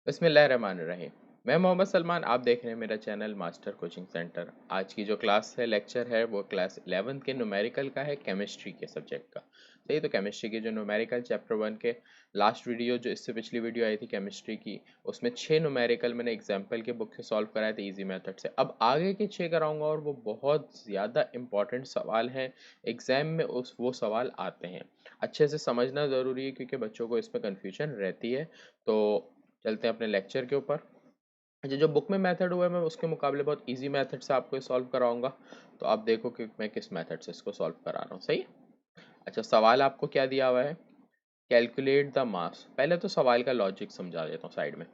बिस्मिल्लाहिर्रहमानिर्रहीम। मैं मोहम्मद सलमान, आप देख रहे हैं मेरा चैनल मास्टर कोचिंग सेंटर। आज की जो क्लास है, लेक्चर है, वो क्लास 11th के न्यूमेरिकल का है, केमिस्ट्री के सब्जेक्ट का। सही, तो केमिस्ट्री के जो न्यूमेरिकल चैप्टर 1 के लास्ट वीडियो, जो इससे पिछली वीडियो आई थी केमिस्ट्री की, उसमें 6 न्यूमेरिकल मैंने एग्जाम्पल के बुक से सॉल्व कराए थे ईजी मेथड से। अब आगे के 6 कराऊंगा और वो बहुत ज़्यादा इंपॉर्टेंट सवाल हैं, एग्जाम में वो सवाल आते हैं। अच्छे से समझना ज़रूरी है क्योंकि बच्चों को इसमें कन्फ्यूजन रहती है। तो चलते हैं अपने लेक्चर के ऊपर। अच्छा, जो बुक में मेथड हुआ है मैं उसके मुकाबले बहुत इजी मेथड से आपको सॉल्व कराऊंगा, तो आप देखो कि मैं किस मेथड से इसको सॉल्व करा रहा हूँ। सही। अच्छा, सवाल आपको क्या दिया हुआ है? Calculate the mass. पहले तो सवाल का लॉजिक समझा देता हूँ साइड में।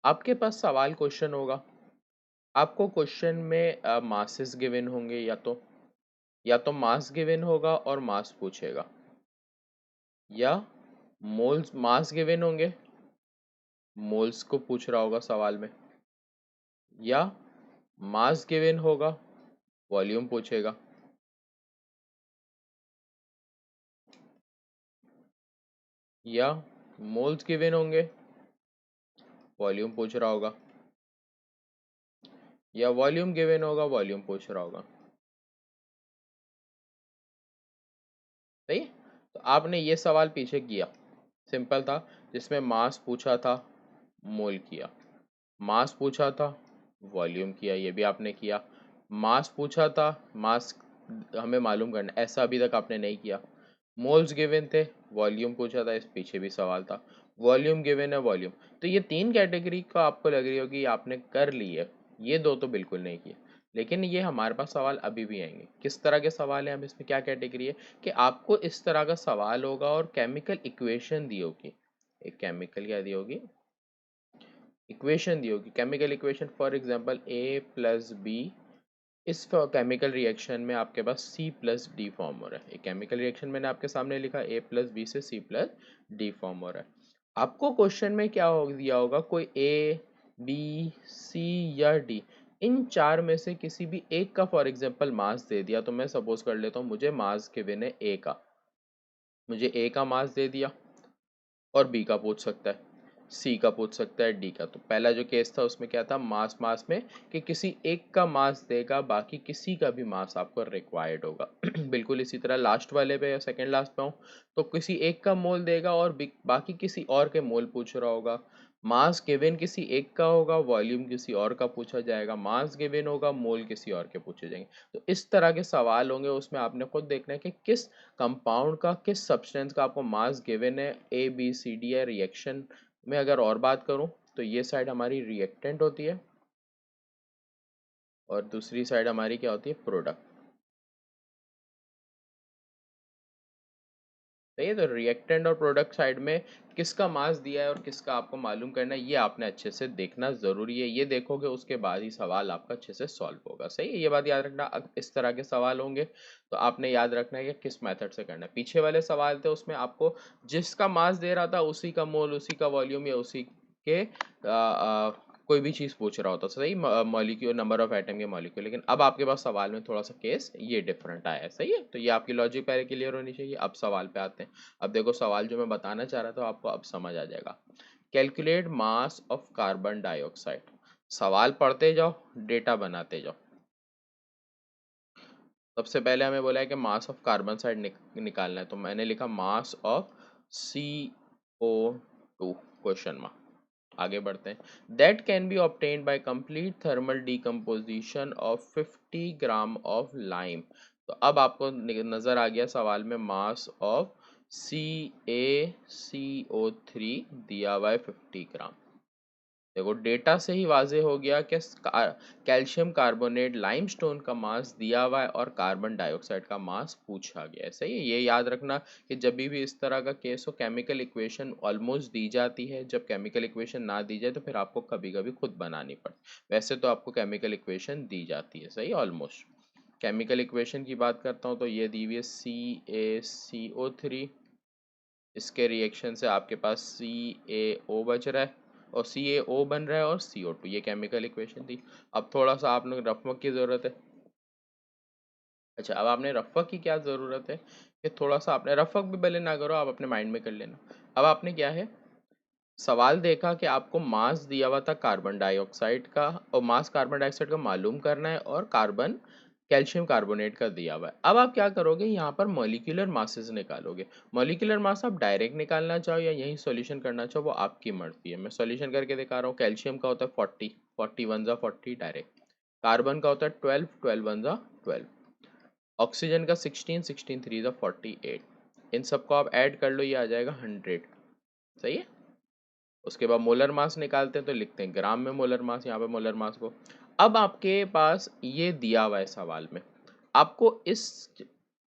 आपके पास सवाल क्वेश्चन होगा, आपको क्वेश्चन में मासेस गिवन होंगे, या तो मास गिवन होगा और मास पूछेगा, या मोल्स मास गिवन होंगे, मोल्स को पूछ रहा होगा सवाल में, या मास गिवन होगा, वॉल्यूम पूछेगा, या मोल्स गिवन होंगे, वॉल्यूम पूछ रहा होगा, या वॉल्यूम गिवन होगा, वॉल्यूम पूछ रहा होगा। सही। तो आपने ये सवाल पीछे किया, सिंपल था, जिसमें मास पूछा था, मोल किया, मास पूछा था, वॉल्यूम किया, ये भी आपने किया। मास पूछा था, मास हमें मालूम करना, ऐसा अभी तक आपने नहीं किया। मोल्स गिवन थे, वॉल्यूम पूछा था, इस पीछे भी सवाल था, वॉल्यूम गिवन है, वॉल्यूम। तो ये 3 कैटेगरी का आपको लग रही होगी आपने कर ली है, ये 2 तो बिल्कुल नहीं किए। लेकिन ये हमारे पास सवाल अभी भी आएंगे। किस तरह के सवाल हैं? अब इसमें क्या कैटेगरी है कि आपको इस तरह का सवाल होगा और केमिकल इक्वेशन दी होगी। एक केमिकल क्या दी होगी? इक्वेशन दी होगी, chemical equation. For example A plus B, इस केमिकल रिएक्शन में आपके पास सी प्लस डी फॉर्म हो रहा है। एक केमिकल रिएक्शन मैंने आपके सामने लिखा, ए प्लस बी से सी प्लस डी फॉर्म हो रहा है। आपको क्वेश्चन में क्या हो दिया होगा? कोई ए, बी, सी या डी, इन 4 में से किसी भी एक का फॉर एग्जांपल मास दे दिया। तो मैं सपोज कर लेता हूँ मुझे मास गिवन है ए का, मुझे ए का मास दे दिया, और बी का पूछ सकता है, सी का पूछ सकता है, डी का। तो पहला जो केस था उसमें क्या था? मास मास में कि किसी एक का मास देगा, बाकी किसी का भी मास आपको रिक्वायर्ड होगा। बिल्कुल इसी तरह लास्ट वाले पे या सेकंड लास्ट पे हूँ, तो किसी एक का मोल देगा और बाकी किसी और के मोल पूछ रहा होगा। मास गिवन किसी एक का होगा, वॉल्यूम किसी और का पूछा जाएगा, मास गिवन होगा, मोल किसी और के पूछे जाएंगे। तो इस तरह के सवाल होंगे, उसमें आपने खुद देखना है कि किस कंपाउंड का, किस सब्सटेंस का आपको मास गिवन है। ए बी सी डी है। रिएक्शन में अगर और बात करूं तो ये साइड हमारी रिएक्टेंट होती है और दूसरी साइड हमारी क्या होती है? प्रोडक्ट। तो ये तो रिएक्टेंट और प्रोडक्ट साइड में किसका मास दिया है और किसका आपको मालूम करना है, ये आपने अच्छे से देखना ज़रूरी है। ये देखोगे उसके बाद ही सवाल आपका अच्छे से सॉल्व होगा। सही है, ये बात याद रखना। इस तरह के सवाल होंगे तो आपने याद रखना है कि किस मेथड से करना है। पीछे वाले सवाल थे उसमें आपको जिसका मास दे रहा था उसी का मोल, उसी का वॉल्यूम, या उसी के कोई भी चीज़ पूछ रहा होता। सही, मॉलिक्यूल, नंबर ऑफ एटम के मॉलिक्यूल। लेकिन अब आपके पास सवाल में थोड़ा सा केस ये डिफरेंट आया है। सही है, तो ये आपकी लॉजिक पहले क्लियर होनी चाहिए। अब सवाल पे आते हैं। अब देखो सवाल जो मैं बताना चाह रहा था आपको अब समझ आ जाएगा। Calculate mass of carbon dioxide. सवाल पढ़ते जाओ, डेटा बनाते जाओ। सबसे पहले हमें बोला है कि मास ऑफ कार्बन साइड निकालना है, तो मैंने लिखा mass of CO2 question mark. आगे बढ़ते हैं। That can be obtained by complete thermal decomposition of 50 gram of lime. तो अब आपको नजर आ गया सवाल में मास ऑफ CaCO3 दिया हुआ है 50 ग्राम। देखो डेटा से ही वाजे हो गया कि कैल्शियम कार्बोनेट लाइमस्टोन का मास दिया हुआ है और कार्बन डाइऑक्साइड का मास पूछा गया है। सही है, ये याद रखना कि जब भी इस तरह का केस हो, केमिकल इक्वेशन ऑलमोस्ट दी जाती है, जब केमिकल इक्वेशन ना दी जाए तो फिर आपको कभी कभी खुद बनानी पड़े। वैसे तो आपको केमिकल इक्वेशन दी जाती है। सही, ऑलमोस्ट। केमिकल इक्वेशन की बात करता हूँ तो ये दी हुई है CaCO3, इसके रिएक्शन से आपके पास CaO बच रहा है और CaO बन रहा है और CO2। ये केमिकल इक्वेशन थी। अब थोड़ा सा आप लोग रफ वर्क की ज़रूरत है। अच्छा, अब आपने रफ वर्क की क्या ज़रूरत है कि थोड़ा सा आपने रफ वर्क भी भले ना करो, आप अपने माइंड में कर लेना। अब आपने क्या है सवाल देखा कि आपको मास दिया हुआ था कार्बन डाइऑक्साइड का, और मास कार्बन डाइऑक्साइड का मालूम करना है, और कार्बन कैल्शियम कार्बोनेट का दिया हुआ है। अब आप क्या करोगे, यहाँ पर मॉलिक्यूलर मासेस निकालोगे। मॉलिक्यूलर मास आप डायरेक्ट निकालना चाहो या यही सॉल्यूशन करना चाहो, वो आपकी मर्जी है। मैं सॉल्यूशन करके दिखा रहा हूँ। कैल्शियम का होता है 40, 41 जा 40 डायरेक्ट। कार्बन का होता है 12, 12 1 जा 12। ऑक्सीजन का 16, 16 3 जा 48। इन सबको आप ऐड कर लो, ये आ जाएगा 100। सही है। उसके बाद मोलर मास निकालते हैं तो लिखते हैं ग्राम में मोलर मास, यहाँ पे मोलर मास को। अब आपके पास ये दिया हुआ है सवाल में, आपको इस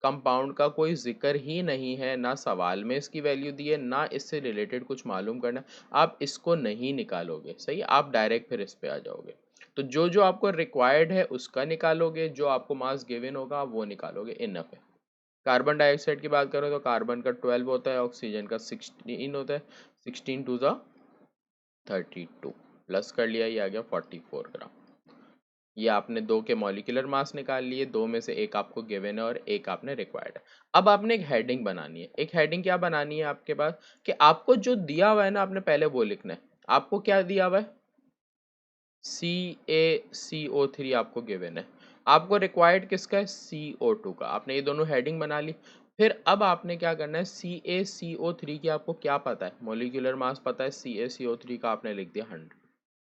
कंपाउंड का कोई जिक्र ही नहीं है, ना सवाल में इसकी वैल्यू दी है, ना इससे रिलेटेड कुछ मालूम करना। आप इसको नहीं निकालोगे। सही, आप डायरेक्ट फिर इस पे आ जाओगे। तो जो जो आपको रिक्वायर्ड है उसका निकालोगे, जो आपको मास गिवन होगा वो निकालोगे, इनफ है। कार्बन डाइऑक्साइड की बात करो तो कार्बन का 12 होता है, ऑक्सीजन का 16 होता है। 16 2 जा 32, प्लस कर लिया, ये आ गया 44 ग्राम। ये आपने दो के मॉलिक्यूलर मास निकाल लिए, दो में से एक आपको गिवन है और एक आपने रिक्वायर्ड है। अब आपने एक हेडिंग बनानी है। एक हेडिंग क्या बनानी है आपके पास, कि आपको जो दिया हुआ है ना, आपने पहले वो लिखना है। आपको क्या दिया हुआ है, CaCO3 आपको गिवन है। आपको रिक्वायर्ड किसका है, CO2 का। आपने ये दोनों हेडिंग बना ली। फिर अब आपने क्या करना है, CaCO3 की आपको क्या पता है, मॉलिक्यूलर मास पता है, CaCO3 का आपने लिख दिया 100।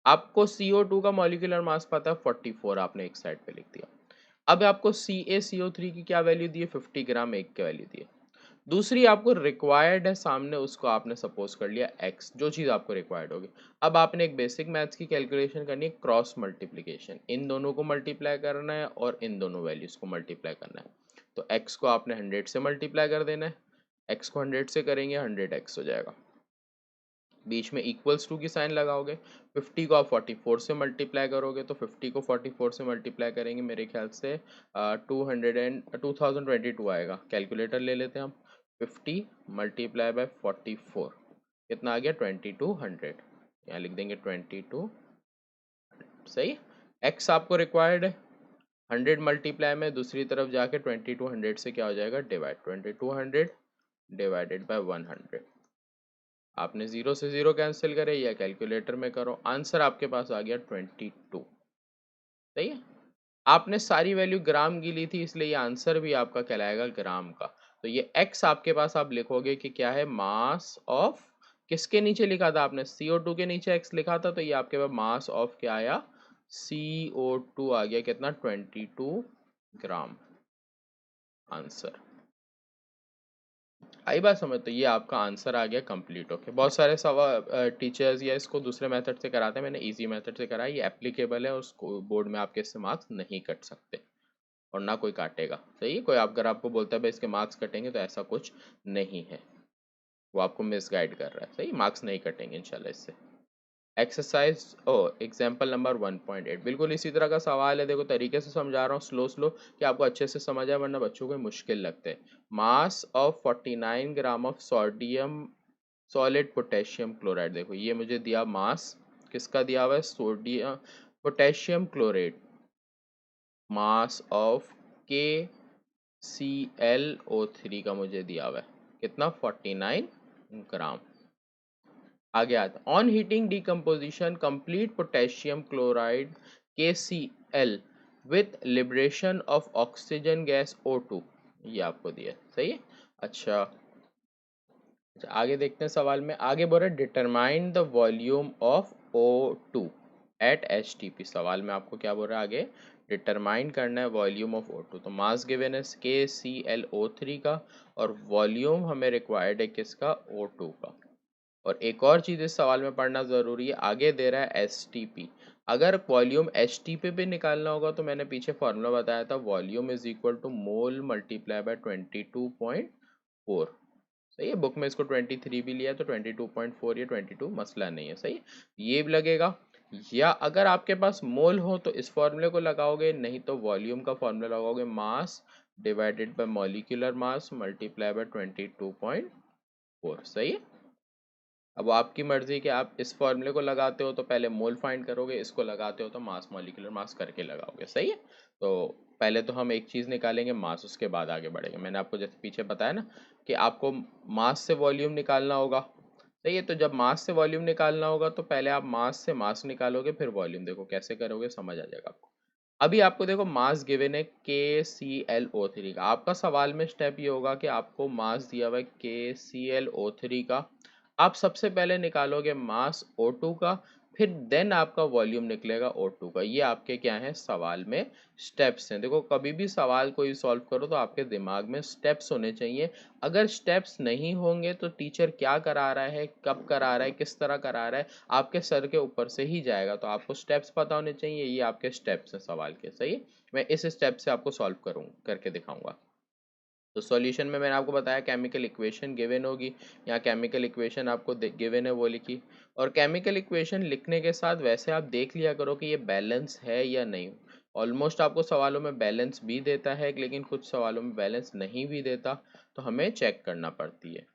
आपको CO2 का मॉलिक्यूलर मास पता है 44, आपने एक साइड पे लिख दिया। अब आपको CaCO3 की क्या वैल्यू दी है, 50 ग्राम एक की वैल्यू दी है। दूसरी आपको रिक्वायर्ड है सामने, उसको आपने सपोज कर लिया x, जो चीज़ आपको रिक्वायर्ड होगी। अब आपने एक बेसिक मैथ्स की कैलकुलेशन करनी है, क्रॉस मल्टीप्लिकेशन। इन दोनों को मल्टीप्लाई करना है और इन दोनों वैल्यूज को मल्टीप्लाई करना है। तो x को आपने 100 से मल्टीप्लाई कर देना है। x को 100 से करेंगे 100x हो जाएगा। बीच में इक्वल्स टू की साइन लगाओगे। 50 को आप 44 से मल्टीप्लाई करोगे, तो 50 को 44 से मल्टीप्लाई करेंगे मेरे ख्याल से 2022 आएगा। कैलकुलेटर ले लेते हैं हम। 50 मल्टीप्लाई बाय 44 कितना आ गया, 2200। यहाँ लिख देंगे 22। सही। एक्स आपको रिक्वायर्ड है, 100 मल्टीप्लाई में दूसरी तरफ जाके 2200 से क्या हो जाएगा, डिवाइड। 2200 divided by 100। आपने जीरो से जीरो कैंसिल करे या कैलकुलेटर में करो, आंसर आपके पास आ गया 22। सही है। आपने सारी वैल्यू ग्राम की ली थी, इसलिए ये आंसर भी आपका कहलाएगा ग्राम का। तो ये x आपके पास आप लिखोगे कि क्या है, मास ऑफ, किसके नीचे लिखा था आपने, CO2 के नीचे x लिखा था, तो ये आपके पास मास ऑफ क्या आया, CO2 आ गया कितना, 22 ग्राम। आंसर आई बात समझ। तो ये आपका आंसर आ गया कंप्लीट। ओके, बहुत सारे सवाल टीचर्स या इसको दूसरे मेथड से कराते हैं, मैंने इजी मेथड से कराया। ये एप्लीकेबल है, और बोर्ड में आपके इससे मार्क्स नहीं कट सकते और ना कोई काटेगा। सही है। कोई आप अगर आपको बोलता है भाई इसके मार्क्स कटेंगे, तो ऐसा कुछ नहीं है, वो आपको मिसगाइड कर रहा है। सही, मार्क्स नहीं कटेंगे इंशाल्लाह इससे। एक्सरसाइज एग्जाम्पल नंबर 1.8 बिल्कुल इसी तरह का सवाल है। देखो तरीके से समझा रहा हूँ, स्लो स्लो, कि आपको अच्छे से समझ आए, वरना बच्चों को मुश्किल लगते हैं। Mass of 49 gram of sodium solid potassium chloride. देखो ये मुझे दिया मास, किसका दिया हुआ है, sodium potassium chloride. Mass of KClO3 का मुझे दिया हुआ है कितना, 49 ग्राम। आगे आता, on heating decomposition complete potassium chloride KCl with liberation of oxygen gas O2, ये आपको दिया। सही है। अच्छा, आगे देखते हैं सवाल में। आगे बोल रहे determine the volume of O2 at HTP। सवाल में आपको क्या बोल रहा है, आगे डिटरमाइन करना है वॉल्यूम ऑफ O2। तो मास गिवन है KClO3 का, और वॉल्यूम हमें रिक्वायर्ड है किसका, O2 का। और एक और चीज़ इस सवाल में पढ़ना ज़रूरी है, आगे दे रहा है STP। अगर वॉल्यूम HTP पे निकालना होगा तो मैंने पीछे फॉर्मूला बताया था, volume is equal to mole multiply by 22.4। सही है। बुक में इसको 23 भी लिया, तो 22.4 या 22 मसला नहीं है। सही, ये भी लगेगा। या अगर आपके पास मोल हो तो इस फॉर्मूले को लगाओगे, नहीं तो वॉल्यूम का फॉर्मूला लगाओगे, mass divided by molecular mass multiply by 22.4। सही है। अब वो आपकी मर्जी कि आप इस फॉर्मूले को लगाते हो तो पहले मोल फाइंड करोगे, इसको लगाते हो तो मास मॉलिक्यूलर मास करके लगाओगे। सही है। तो पहले तो हम एक चीज़ निकालेंगे मास, उसके बाद आगे बढ़ेंगे। मैंने आपको जैसे पीछे बताया ना कि आपको मास से वॉल्यूम निकालना होगा, सही है। तो जब मास से वॉल्यूम निकालना होगा तो पहले आप मास से मास निकालोगे, फिर वॉल्यूम। देखो कैसे करोगे, समझ आ जाएगा आपको। अभी आपको देखो मास गिवन है KClO3 का। आपका सवाल में स्टेप ये होगा कि आपको मास दिया हुआ है KClO3 का, आप सबसे पहले निकालोगे मास O2 का, फिर देन आपका वॉल्यूम निकलेगा O2 का। ये आपके क्या है, सवाल में स्टेप्स हैं। देखो कभी भी सवाल कोई सॉल्व करो तो आपके दिमाग में स्टेप्स होने चाहिए। अगर स्टेप्स नहीं होंगे तो टीचर क्या करा रहा है, कब करा रहा है, किस तरह करा रहा है, आपके सर के ऊपर से ही जाएगा। तो आपको स्टेप्स पता होने चाहिए। ये आपके स्टेप्स हैं सवाल के। सही, मैं इस स्टेप से आपको सॉल्व करूँ करके दिखाऊंगा। तो सॉल्यूशन में मैंने आपको बताया केमिकल इक्वेशन गिवन होगी। यहाँ केमिकल इक्वेशन आपको गिवन है वो लिखी। और केमिकल इक्वेशन लिखने के साथ वैसे आप देख लिया करो कि ये बैलेंस है या नहीं। ऑलमोस्ट आपको सवालों में बैलेंस भी देता है, लेकिन कुछ सवालों में बैलेंस नहीं भी देता, तो हमें चेक करना पड़ती है।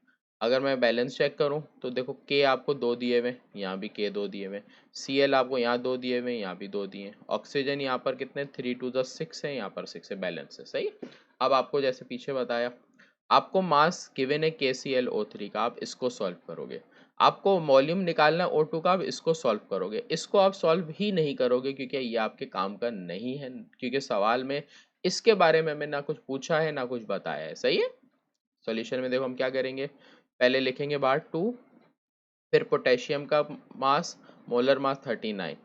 अगर मैं बैलेंस चेक करूं तो देखो के आपको दो दिए हुए, यहाँ भी के दो दिए हुए, Cl आपको यहाँ दो दिए हुए, यहाँ भी दो दिए। ऑक्सीजन यहाँ पर कितने 3 to the 6 है, यहाँ पर 6 है, बैलेंस है। सही। अब आपको जैसे पीछे बताया, आपको मास गिवन है KClO3 का, आप इसको सॉल्व करोगे। आपको वॉल्यूम निकालना है O2 का, आप इसको सॉल्व करोगे। इसको आप सॉल्व ही नहीं करोगे क्योंकि ये आपके काम का नहीं है, क्योंकि सवाल में इसके बारे में मैंने ना कुछ पूछा है ना कुछ बताया है। सही है। सॉल्यूशन में देखो हम क्या करेंगे, पहले लिखेंगे बार 2, फिर पोटेशियम का मास, मोलर मास 39,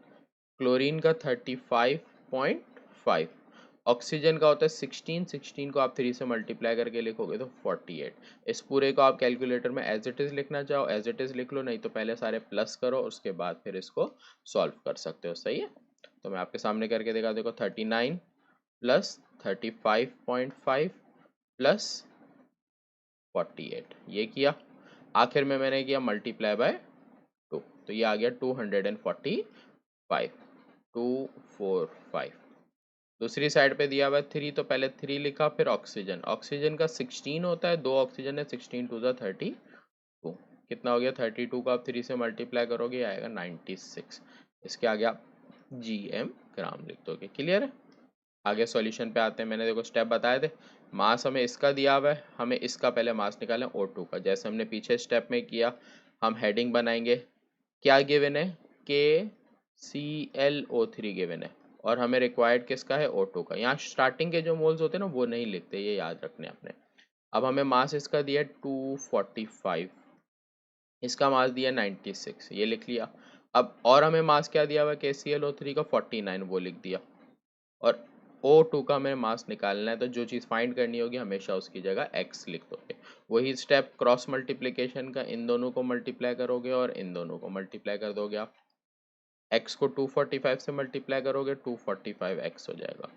क्लोरीन का 35.5, ऑक्सीजन का होता है 16, 16 को आप 3 से मल्टीप्लाई करके लिखोगे तो 48। इस पूरे को आप कैलकुलेटर में एज इट इज़ लिखना चाहो एज इट इज़ लिख लो, नहीं तो पहले सारे प्लस करो, उसके बाद फिर इसको सॉल्व कर सकते हो। सही है। तो मैं आपके सामने करके देखा, देखो 39 प्लस 35.5 प्लस 48, ये किया। आखिर में मैंने किया मल्टीप्लाई बाय 2, तो ये आ गया 245, 245। दूसरी साइड पे दिया हुआ है 3, तो पहले 3 लिखा, फिर ऑक्सीजन, ऑक्सीजन का 16 होता है, दो ऑक्सीजन है, 16 to the 32, कितना हो गया 32 को आप 3 से मल्टीप्लाई करोगे आएगा 96। इसके आगे आप GM ग्राम लिख दोगे। क्लियर है। आगे सॉल्यूशन पे आते हैं। मैंने देखो स्टेप बताए थे, मास हमें इसका दिया हुआ है, हमें इसका पहले मास निकालना है O2 का, जैसे हमने पीछे स्टेप में किया। हम हेडिंग बनाएंगे, क्या गिवन है KClO3 गिवन है, और हमें रिक्वायर्ड किसका है O2 का। यहाँ स्टार्टिंग के जो मोल्स होते हैं ना वो नहीं लिखते, ये याद रखने आपने। अब हमें मास इसका दिया 245, इसका मास दिया 96, ये लिख लिया। अब और हमें मास क्या दिया हुआ है KClO3 का 49, वो लिख दिया। और O2 का हमें मास निकालना है, तो जो चीज़ फाइंड करनी होगी हमेशा उसकी जगह x लिख दोगे। वही स्टेप क्रॉस मल्टीप्लिकेशन का, इन दोनों को मल्टीप्लाई करोगे और इन दोनों को मल्टीप्लाई कर दोगे आप। x को 245 से मल्टीप्लाई करोगे 245x हो जाएगा।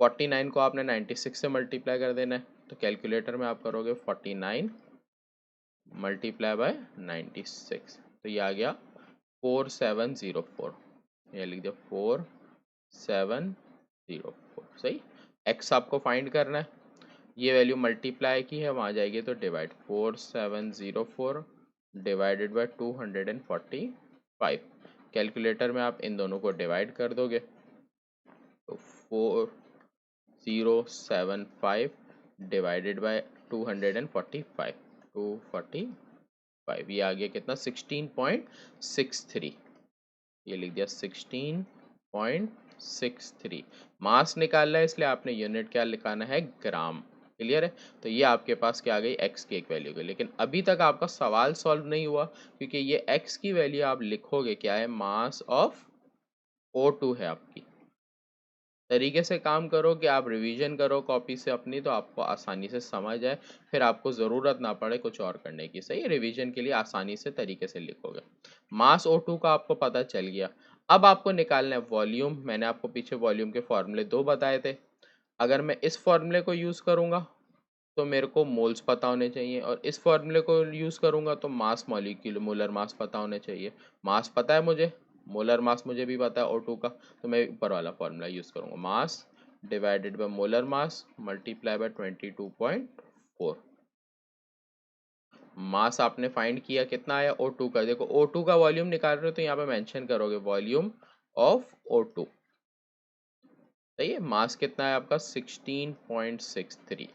49 को आपने 96 से मल्टीप्लाई कर देना है, तो कैलकुलेटर में आप करोगे 49 मल्टीप्लाई बाय 96, तो ये आ गया 4704। ये लिख दिया 4704। सही। x आपको फाइंड करना है, ये वैल्यू मल्टीप्लाई की है, वहाँ जाएगी तो डिवाइड, 4704 डिवाइडेड बाय 245। कैलकुलेटर में आप इन दोनों को डिवाइड कर दोगे तो 4075 डिवाइडेड बाय 245, 245, ये आ गया कितना 16.63। ये लिख दिया 16.63। मास निकालना है इसलिए आपने यूनिट क्या लिखाना है, ग्राम। क्लियर है। तो ये आपके पास क्या आ गई, x की एक वैल्यू गई। लेकिन अभी तक आपका सवाल सॉल्व नहीं हुआ, क्योंकि ये x की वैल्यू आप लिखोगे क्या है, मास ऑफ O2 है आपकी। तरीके से काम करो कि आप रिवीजन करो कॉपी से अपनी, तो आपको आसानी से समझ आए, फिर आपको ज़रूरत ना पड़े कुछ और करने की। सही। रिवीजन के लिए आसानी से तरीके से लिखोगे। मास O2 का आपको पता चल गया। अब आपको निकालना है वॉल्यूम। मैंने आपको पीछे वॉल्यूम के फॉर्मूले दो बताए थे। अगर मैं इस फॉर्मूले को यूज़ करूँगा तो मेरे को मोल्स पता होने चाहिए, और इस फॉर्मूले को यूज़ करूँगा तो मास मॉलिक्यूल मोलर मास पता होने चाहिए। मास पता है मुझे, मोलर मास मुझे भी पता है O2 का, तो मैं ऊपर वाला फॉर्मूला यूज़ करूँगा, mass divided by molar mass multiply by 22.4। मास आपने फाइंड किया, कितना आया O2 का। देखो O2 का वॉल्यूम निकाल रहे हो तो यहाँ पे मेंशन करोगे वॉल्यूम ऑफ O2। सही है। मास कितना है आपका 16.63।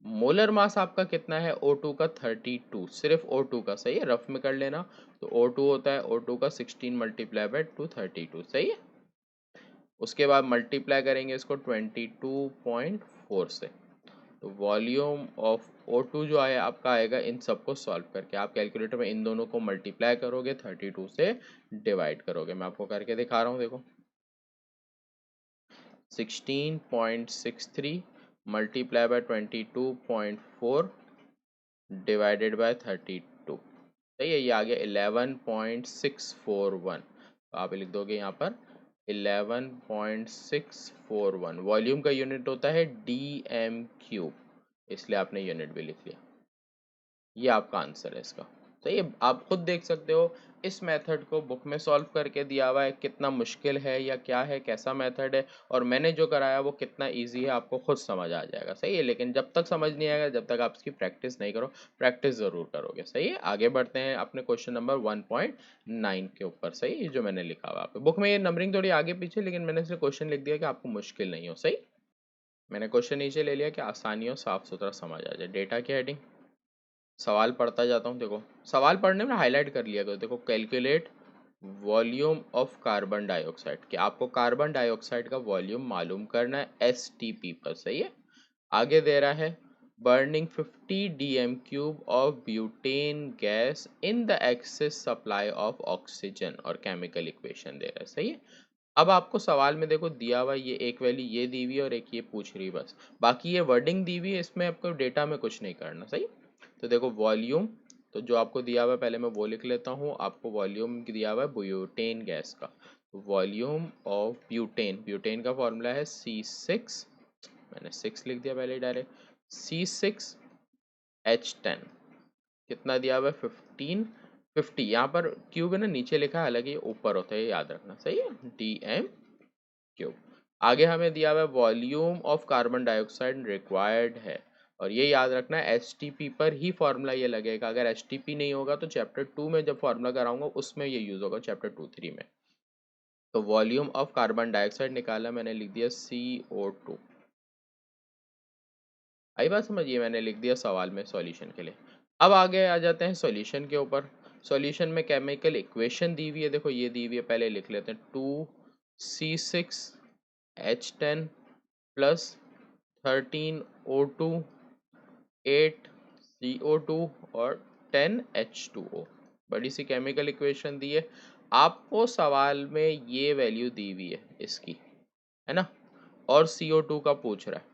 मोलर मास आपका कितना है O2 का 32, सिर्फ O2 का, सही है, रफ में कर लेना। तो O2 होता है O2 का 16 मल्टीप्लाई बाय 232, सही है। उसके बाद मल्टीप्लाई करेंगे इसको 22.4 से, तो वॉल्यूम ऑफ O2 जो है आपका आएगा इन सबको सॉल्व करके। आप कैलकुलेटर में इन दोनों को मल्टीप्लाई करोगे, 32 से डिवाइड करोगे। मैं आपको करके दिखा रहा हूँ, देखो 16.63 मल्टीप्लाई बाय 22.4 डिवाइडेड बाय 32, सही है। ये आ गया 11.641, तो आप लिख दोगे यहाँ पर 11.641। वॉल्यूम का यूनिट होता है DM³, इसलिए आपने यूनिट भी लिख लिया। ये आपका आंसर है इसका, तो ये आप खुद देख सकते हो। इस मेथड को बुक में सॉल्व करके दिया हुआ है, कितना मुश्किल है या क्या है, कैसा मेथड है, और मैंने जो कराया वो कितना इजी है, आपको खुद समझ आ जाएगा, सही है। लेकिन जब तक समझ नहीं आएगा, जब तक आप इसकी प्रैक्टिस नहीं करो, प्रैक्टिस ज़रूर करोगे, सही है। आगे बढ़ते हैं अपने क्वेश्चन नंबर 1.9 के ऊपर, सही है, जो मैंने लिखा हुआ है बुक में। ये नंबरिंग थोड़ी आगे पीछे, लेकिन मैंने सिर्फ क्वेश्चन लिख दिया कि आपको मुश्किल नहीं हो, सही। मैंने क्वेश्चन नीचे ले लिया कि आसानी हो, साफ सुथरा समझ आ जाए। डेटा की हेडिंग, सवाल पढ़ता जाता हूँ। देखो सवाल पढ़ने में हाईलाइट कर लिया करो। देखो calculate volume of carbon dioxide, कि आपको कार्बन डाइऑक्साइड का वॉल्यूम मालूम करना है STP पर, सही है। आगे दे रहा है burning 50 DM³ of butane gas in the excess supply of oxygen, और केमिकल इक्वेशन दे रहा है, सही है। अब आपको सवाल में देखो दिया हुआ ये एक वैल्यू ये दी हुई है और एक ये पूछ रही है बस, बाकी ये वर्डिंग दी हुई है, इसमें आपको डेटा में कुछ नहीं करना, सही। तो देखो वॉल्यूम, तो जो आपको दिया हुआ है पहले मैं वो लिख लेता हूँ। आपको वॉल्यूम दिया हुआ है ब्यूटेन गैस का, वॉल्यूम ऑफ ब्यूटेन, ब्यूटेन का फॉर्मूला है C6, मैंने 6 लिख दिया पहले डायरेक्ट, C6H10, कितना दिया हुआ है 1550। यहाँ पर क्यूब है ना, नीचे लिखा है, हालांकि ये ऊपर होता है, ये याद रखना, सही है, DM³। आगे हमें दिया हुआ है volume of carbon dioxide required है, और ये याद रखना है STP पर ही फॉर्मूला ये लगेगा। अगर STP नहीं होगा तो चैप्टर 2 में जब फॉर्मूला कराऊंगा उसमें ये यूज होगा, चैप्टर 2-3 में। तो वॉल्यूम ऑफ कार्बन डाइऑक्साइड निकाला, मैंने लिख दिया CO2। आई बात समझिए, मैंने लिख दिया सवाल में सॉल्यूशन के लिए। अब आगे आ जाते हैं सॉल्यूशन के ऊपर। सॉल्यूशन में केमिकल इक्वेशन दी हुई है, देखो ये दी हुई है, पहले लिख लेते हैं। 2C6H10 प्लस 13O2, 8CO2 और 10H2O, बड़ी सी केमिकल इक्वेशन दी है। आपको सवाल में ये वैल्यू दी हुई है इसकी, है ना, और CO2 का पूछ रहा है।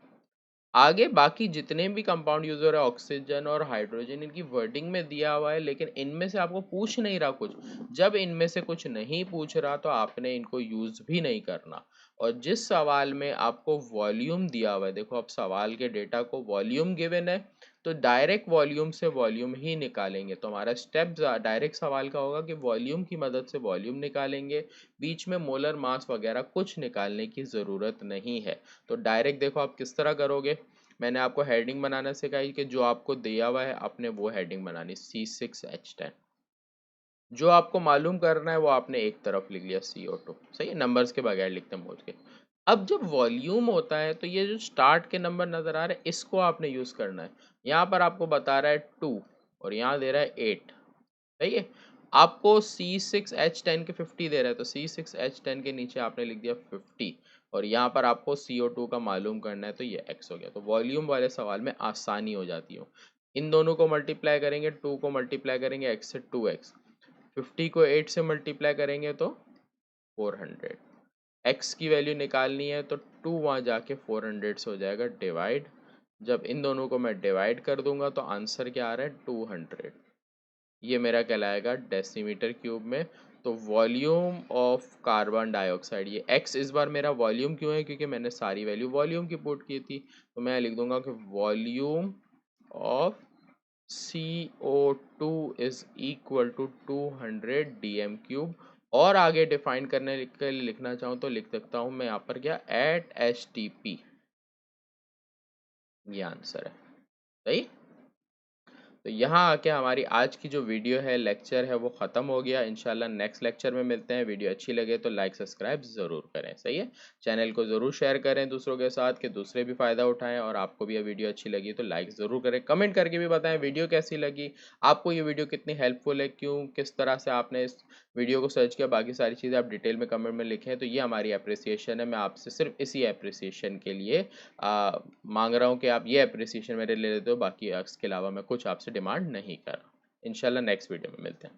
आगे बाकी जितने भी कंपाउंड यूज हो रहे हैं, ऑक्सीजन और हाइड्रोजन, इनकी वर्डिंग में दिया हुआ है, लेकिन इनमें से आपको पूछ नहीं रहा कुछ। जब इनमें से कुछ नहीं पूछ रहा तो आपने इनको यूज भी नहीं करना। और जिस सवाल में आपको वॉल्यूम दिया हुआ है, देखो अब सवाल के डेटा को वॉल्यूम गिवन है, तो डायरेक्ट वॉल्यूम से वॉल्यूम ही निकालेंगे। तो हमारा स्टेप डायरेक्ट सवाल का होगा कि वॉल्यूम की मदद से वॉल्यूम निकालेंगे, बीच में मोलर मास वगैरह कुछ निकालने की ज़रूरत नहीं है। तो डायरेक्ट देखो आप किस तरह करोगे। मैंने आपको हेडिंग बनाना सिखाई कि जो आपको दिया हुआ है आपने वो हेडिंग बनानी, C6H10। जो आपको मालूम करना है वो आपने एक तरफ लिख लिया, CO2, सही है, नंबर्स के बगैर लिखते हैं बोल के। अब जब वॉल्यूम होता है तो ये जो स्टार्ट के नंबर नजर आ रहे हैं इसको आपने यूज करना है। यहाँ पर आपको बता रहा है 2 और यहाँ दे रहा है 8, सही है। आपको C6H10 के 50 दे रहा है, तो C6H10 के नीचे आपने लिख दिया 50, और यहाँ पर आपको CO2 का मालूम करना है, तो ये x हो गया। तो वॉल्यूम वाले सवाल में आसानी हो जाती है। इन दोनों को मल्टीप्लाई करेंगे, 2 को मल्टीप्लाई करेंगे x से 2x, 50 को 8 से मल्टीप्लाई करेंगे तो 400। x की वैल्यू निकालनी है तो 2 वहाँ जाके 400 से हो जाएगा डिवाइड। जब इन दोनों को मैं डिवाइड कर दूंगा तो आंसर क्या आ रहा है 200। ये मेरा कहलाएगा डेसीमीटर क्यूब में। तो वॉल्यूम ऑफ कार्बन डाइऑक्साइड, ये x इस बार मेरा वॉल्यूम क्यों है, क्योंकि मैंने सारी वैल्यू वॉल्यूम की पुट की थी। तो मैं लिख दूंगा कि volume of CO2 is equal to 200 DM³। और आगे डिफाइन करने के लिए लिखना चाहूँ तो लिख सकता हूँ मैं यहाँ पर क्या, एट STP। ये आंसर है, सही। तो यहाँ आके हमारी आज की जो वीडियो है, लेक्चर है, वो ख़त्म हो गया। इंशाल्लाह नेक्स्ट लेक्चर में मिलते हैं। वीडियो अच्छी लगे तो लाइक सब्सक्राइब ज़रूर करें, सही है। चैनल को ज़रूर शेयर करें दूसरों के साथ कि दूसरे भी फ़ायदा उठाएं, और आपको भी ये वीडियो अच्छी लगी तो लाइक ज़रूर करें। कमेंट करके भी बताएं वीडियो कैसी लगी, आपको ये वीडियो कितनी हेल्पफुल है, क्यों, किस तरह से आपने इस वीडियो को सर्च किया, बाकी सारी चीज़ें आप डिटेल में कमेंट में लिखें। तो ये हमारी अप्रिसिएशन है। मैं आपसे सिर्फ इसी अप्रिसिएशन के लिए मांग रहा हूँ कि आप ये अप्रिसिएशन मेरे ले लेते हो, बाकी इसके अलावा मैं कुछ आपसे डिमांड नहीं कर रहा। इंशाल्लाह नेक्स्ट वीडियो में मिलते हैं।